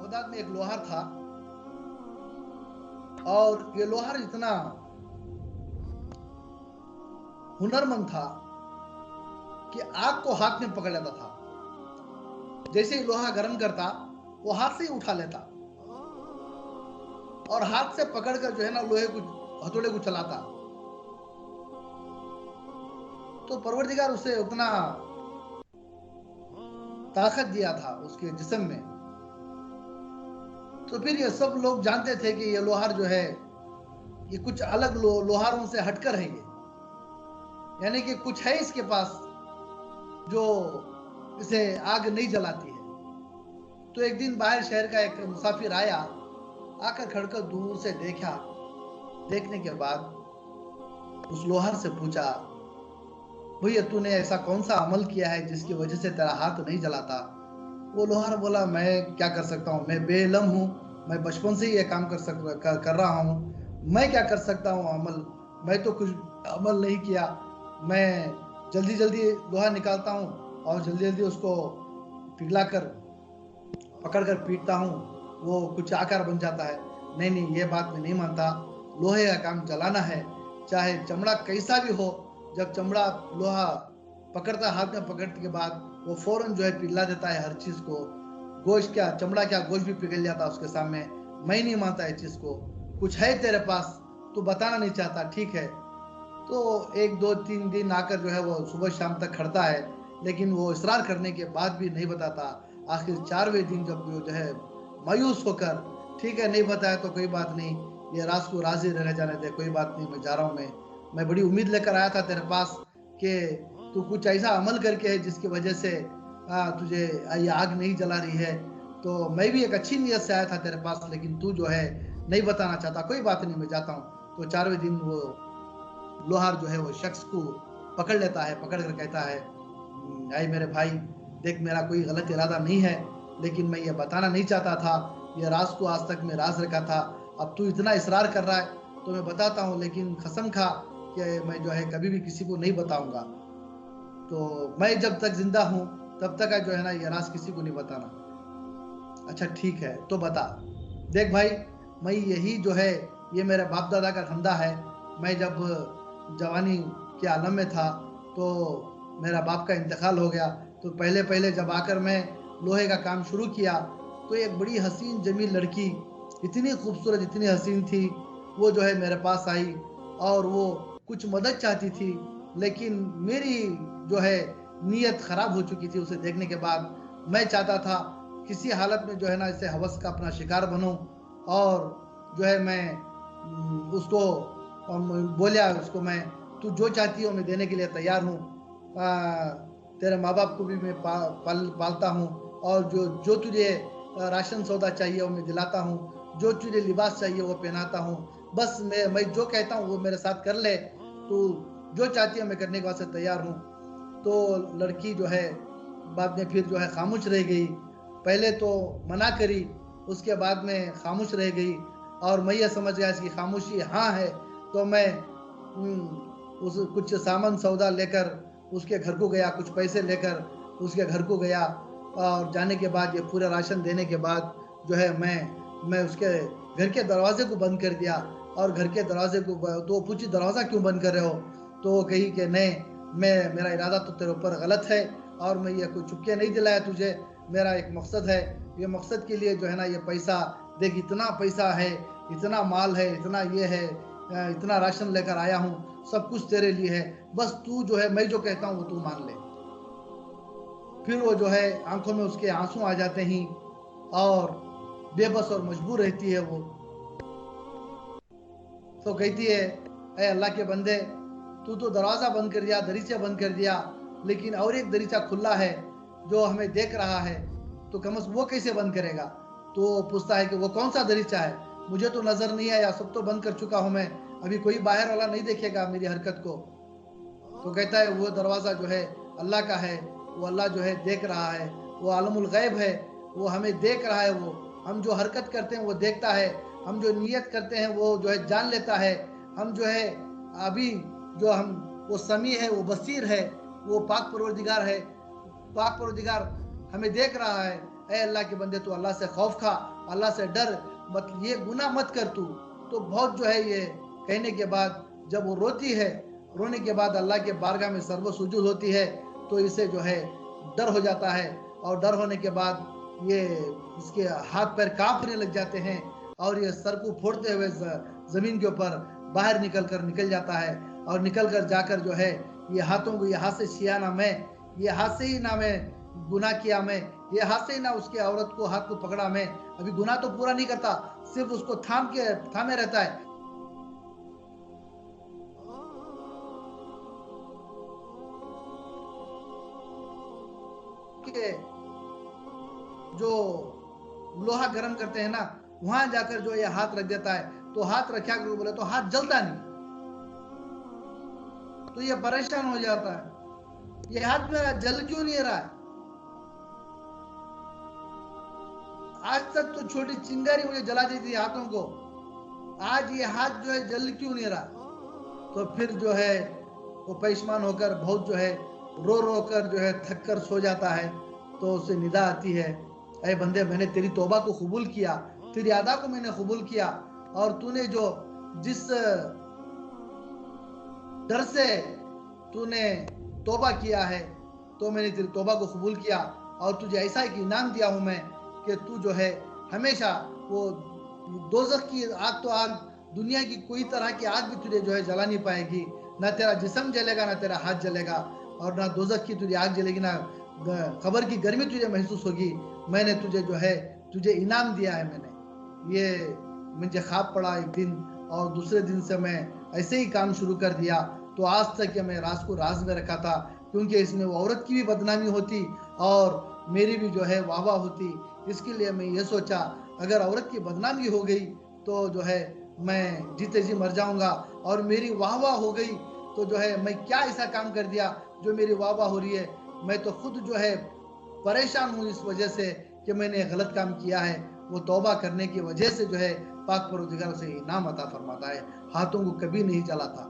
Baghdad में एक लोहार था, और ये लोहार इतना हुनरमंद था कि आग को हाथ में पकड़ लेता था। जैसे ही लोहा गर्म करता, वो हाथ से ही उठा लेता और हाथ से पकड़कर जो है ना लोहे को, हथौड़े को चलाता। तो परवरदिगार उसे उतना ताकत दिया था उसके जिस्म में। तो फिर ये सब लोग जानते थे कि ये लोहार जो है ये कुछ अलग लोहारों से हटकर है, ये यानी कि कुछ है इसके पास जो इसे आग नहीं जलाती है। तो एक दिन बाहर शहर का एक मुसाफिर आया, आकर खड़कर दूर से देखा। देखने के बाद उस लोहार से पूछा, भैया तूने ऐसा कौन सा अमल किया है जिसकी वजह से तेरा हाथ नहीं जलाता? वो लोहार बोला, मैं क्या कर सकता हूँ, मैं बेइल्म हूँ, मैं बचपन से ही ये काम कर रहा हूँ, मैं क्या कर सकता हूँ अमल? मैं तो कुछ अमल नहीं किया। मैं जल्दी जल्दी लोहा निकालता हूँ और जल्दी जल्दी उसको पिघला कर पकड़ कर पीटता हूँ, वो कुछ आकार बन जाता है। नहीं नहीं, ये बात मैं नहीं मानता। लोहे का काम जलाना है, चाहे चमड़ा कैसा भी हो। जब चमड़ा लोहा पकड़ता, हाथ में पकड़ने के बाद वो फौरन जो है पिघला देता है हर चीज को। गोश्त क्या, चमड़ा क्या, गोश्त भी पिघल जाता है उसके सामने। मैं नहीं मानता इस चीज को। कुछ है तेरे पास, तू बताना नहीं चाहता, ठीक है। तो 1 2 3 दिन आकर जो है वो सुबह शाम तक खड़ता है, लेकिन वो इसरार करने के बाद भी नहीं बताता। आखिर 4वें दिन जब वो जो है मायूस होकर, ठीक है नहीं बताया तो कोई बात नहीं, ये राज को राजी रहने जाने दे, कोई बात नहीं, मैं जा रहा हूँ। मैं बड़ी उम्मीद लेकर आया था तेरे पास कि तू कुछ ऐसा अमल करके है जिसकी वजह से तुझे ये आग नहीं जला रही है। तो मैं भी एक अच्छी नीयत से आया था तेरे पास, लेकिन तू जो है नहीं बताना चाहता। कोई बात नहीं, मैं जाता हूँ। तो 4वें दिन वो लोहार जो है वो शख्स को पकड़ लेता है, पकड़ कर कहता है, आई मेरे भाई, देख मेरा कोई गलत इरादा नहीं है, लेकिन मैं ये बताना नहीं चाहता था। ये राज को आज तक मैं राज रखा था। अब तू इतना इसरार कर रहा है तो मैं बताता हूँ, लेकिन कसम खा कि मैं जो है कभी भी किसी को नहीं बताऊंगा। तो मैं जब तक जिंदा हूँ तब तक जो है ना ये राज किसी को नहीं बताना। अच्छा ठीक है, तो बता। देख भाई, मैं यही जो है, ये मेरे बाप दादा का धंधा है। मैं जब जवानी के आलम में था तो मेरा बाप का इंतकाल हो गया। तो पहले पहले जब आकर मैं लोहे का काम शुरू किया, तो एक बड़ी हसीन जमील लड़की, इतनी खूबसूरत, इतनी हसीन थी, वो जो है मेरे पास आई और वो कुछ मदद चाहती थी। लेकिन मेरी जो है नीयत खराब हो चुकी थी उसे देखने के बाद। मैं चाहता था किसी हालत में जो है ना इसे हवस का अपना शिकार बनूं, और जो है मैं उसको बोलिया उसको, मैं तू जो चाहती हो मैं देने के लिए तैयार हूँ। तेरे माँ बाप को भी मैं पालता हूँ, और जो जो तुझे राशन सौदा चाहिए वो मैं दिलाता हूँ, जो तुझे लिबास चाहिए वो पहनाता हूँ। बस मैं जो कहता हूँ वो मेरे साथ कर ले, तो जो चाहती है मैं करने के वास्ते तैयार हूँ। तो लड़की जो है बाद में फिर जो है खामोश रह गई। पहले तो मना करी, उसके बाद में खामोश रह गई, और मैं ये समझ गया इसकी खामोशी हाँ है। तो मैं उस कुछ सामान सौदा लेकर उसके घर को गया, कुछ पैसे लेकर उसके घर को गया, और जाने के बाद ये पूरा राशन देने के बाद जो है मैं उसके घर के दरवाजे को बंद कर दिया। और घर के दरवाजे को, तो पूछी दरवाज़ा क्यों बंद कर रहे हो? तो वो कही कि नहीं, मेरा इरादा तो तेरे ऊपर गलत है, और मैं ये कोई चुपके नहीं दिलाया तुझे। मेरा एक मकसद है, ये मकसद के लिए जो है ना ये पैसा, देख इतना पैसा है, इतना माल है, इतना ये है, इतना राशन लेकर आया हूँ, सब कुछ तेरे लिए है। बस तू जो है मैं जो कहता हूँ वो तू मान ले। फिर वो जो है आंखों में उसके आंसू आ जाते हैं, और बेबस और मजबूर रहती है वो। तो कहती है, अरे अल्लाह के बंदे, तू तो दरवाज़ा बंद कर दिया, दरीचा बंद कर दिया, लेकिन और एक दरीचा खुला है जो हमें देख रहा है, तो कम वो कैसे बंद करेगा? तो पूछता है कि वो कौन सा दरीचा है? मुझे तो नज़र नहीं आया, सब तो बंद कर चुका हूँ मैं, अभी कोई बाहर वाला नहीं देखेगा मेरी हरकत को। तो कहता है वो दरवाज़ा जो है अल्लाह का है, वो अल्लाह जो है देख रहा है, वो आलमुल गैब है, वो हमें देख रहा है। वो हम जो हरकत करते हैं वो देखता है, हम जो नियत करते हैं वो जो है जान लेता है। हम जो है अभी जो हम, वो समी है, वो बसीर है, वो पाक परवरदिगार है। पाक परवरदिगार हमें देख रहा है। ऐ अल्लाह के बंदे, तू अल्लाह से खौफ खा, अल्लाह से डर, मत ये गुनाह मत कर तू। तो बहुत जो है ये कहने के बाद जब वो रोती है, रोने के बाद अल्लाह के बारगाह में सर्व सुजूद होती है, तो इसे जो है डर हो जाता है, और डर होने के बाद ये इसके हाथ पैर कांपने लग जाते हैं, और ये सर को फोड़ते हुए जमीन के ऊपर बाहर निकल जाता है, और निकल कर जाकर जो है ये हाथों को, ये हाथ से छियाना मैं, ये हाथ से ही ना मैं गुनाह किया, मैं ये हाथ से ही ना उसके औरत को हाथ को पकड़ा, मैं अभी गुनाह तो पूरा नहीं करता, सिर्फ उसको थामे रहता है। के जो लोहा गर्म करते हैं ना, वहां जाकर जो ये हाथ रख देता है, तो हाथ रखा करके बोले तो हाथ जलता नहीं, तो ये परेशान हो जाता है, ये हाथ मेरा जल क्यों नहीं रहा है, आज तक तो छोटी चिंगारी मुझे जला देती है हाथों को, आज ये हाथ जो है जल क्यों नहीं रहा। तो फिर जो है वो परेशान होकर बहुत जो है रो रो कर जो है थक कर सो जाता है। तो उसे निदा आती है, अरे बंदे, मैंने तेरी तौबा को कबूल किया, तेरी अदा को मैंने कबूल किया, और तूने जो जिस डर से तूने तौबा किया है, तो मैंने तेरी तौबा को कबूल किया, और तुझे ऐसा एक इनाम दिया हूं मैं कि तू जो है हमेशा वो दोजख की आग, तो आग दुनिया की कोई तरह की आग भी तुझे जो है जला नहीं पाएगी, ना तेरा जिस्म जलेगा, ना तेरा हाथ जलेगा, और ना दोजख की तुझे आग जलेगी, ना कब्र की गर्मी तुझे महसूस होगी। मैंने तुझे जो है तुझे इनाम दिया है मैंने। ये मुझे ख्वाब पड़ा एक दिन, और दूसरे दिन से मैं ऐसे ही काम शुरू कर दिया। तो आज तक कि मैं राज को राज में रखा था, क्योंकि इसमें वो औरत की भी बदनामी होती और मेरी भी जो है वाह वाह होती। इसके लिए मैं ये सोचा, अगर औरत की बदनामी हो गई तो जो है मैं जीते जी मर जाऊंगा, और मेरी वाह वाह हो गई तो जो है मैं क्या ऐसा काम कर दिया जो मेरी वाह वाह हो रही है। मैं तो खुद जो है परेशान हूँ इस वजह से कि मैंने गलत काम किया है। वो तौबा करने की वजह से जो है पाक परवरदिगार से इनाम अता फरमाता है, हाथों को कभी नहीं चलाता।